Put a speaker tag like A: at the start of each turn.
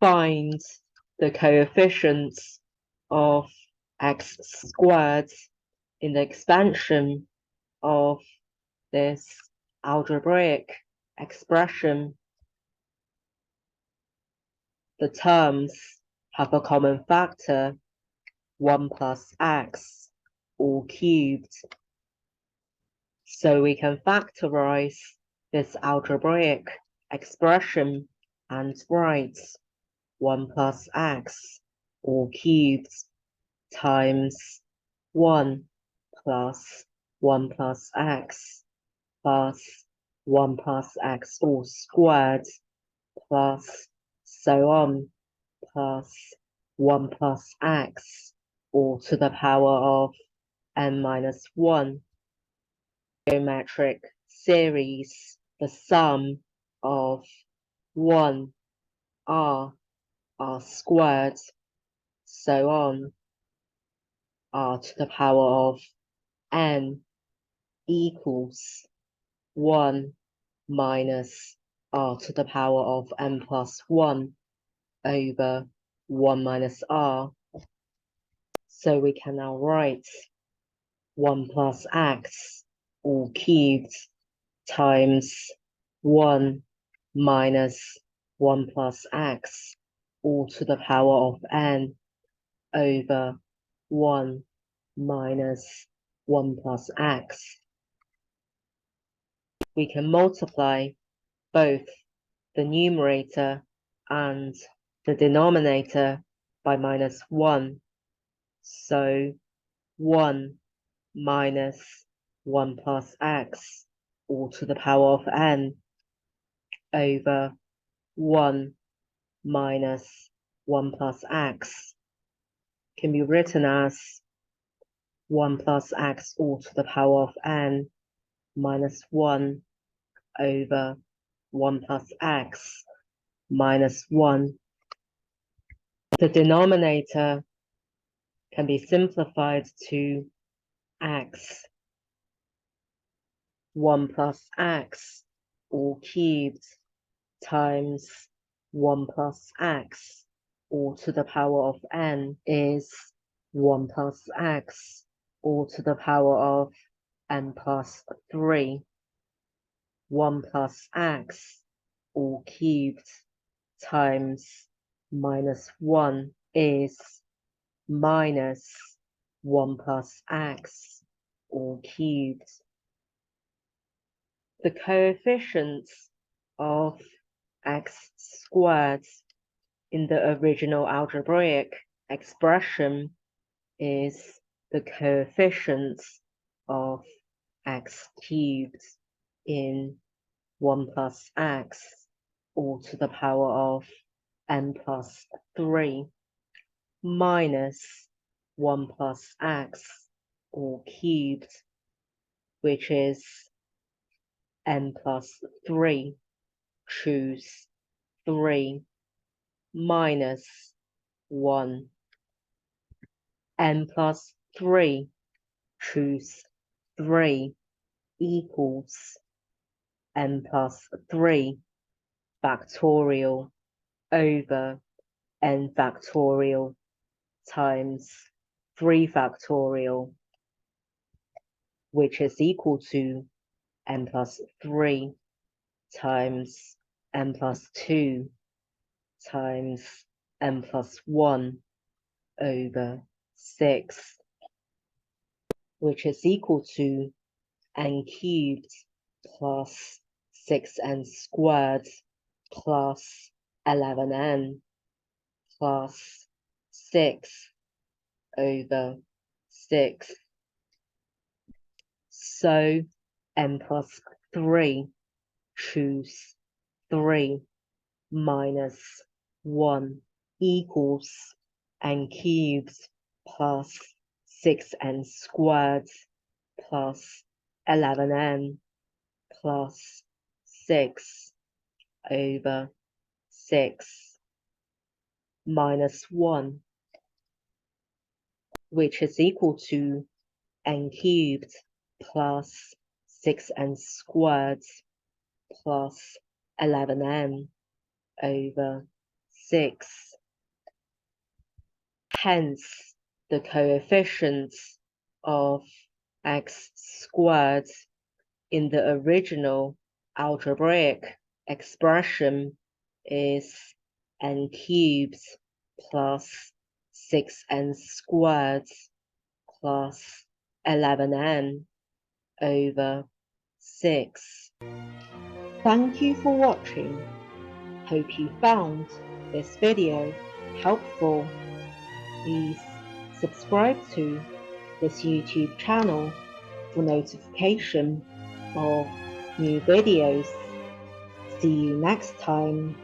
A: Find the coefficients of x squared in the expansion of this algebraic expression. The terms have a common factor, 1 plus x, all cubed. So we can factorize this algebraic expression and write 1 plus x, all cubed, times 1 plus 1 plus x plus 1 plus x all squared plus so on plus 1 plus x all to the power of n minus 1. Geometric series, the sum of 1 r squared, so on, r to the power of n equals 1 minus r to the power of n plus 1 over 1 minus r. So we can now write 1 plus x all cubed times 1 minus 1 plus x all to the power of n over 1 minus 1 plus x. We can multiply both the numerator and the denominator by minus 1. So 1 minus 1 plus x all to the power of n over 1 minus 1 plus x can be written as 1 plus x all to the power of n minus 1 over 1 plus x minus 1. The denominator can be simplified to x. 1 plus x all cubed times 1 plus x all to the power of n is 1 plus x all to the power of n plus 3. 1 plus x all cubed times minus 1 is minus 1 plus x all cubed. The coefficients of x squared in the original algebraic expression is the coefficients of x cubed in 1 plus x all to the power of n plus 3 minus 1 plus x all cubed, which is n plus 3. Choose 3 minus 1. N plus 3. Choose 3 equals n plus 3 factorial over n factorial times 3 factorial, which is equal to n plus 3 times n plus 2 times n plus 1 over 6, which is equal to n cubed plus 6n squared plus 11n plus 6 over 6. So n plus 3, choose 3 minus 1 equals n cubed plus 6n squared plus 11n plus 6 over 6 minus 1, which is equal to n cubed plus 6n squared plus 11n over 6. Hence, the coefficients of x squared in the original algebraic expression is n cubed plus 6n squared plus 11n over 6. Thank you for watching. Hope you found this video helpful. Please subscribe to this YouTube channel for notification of new videos. See you next time.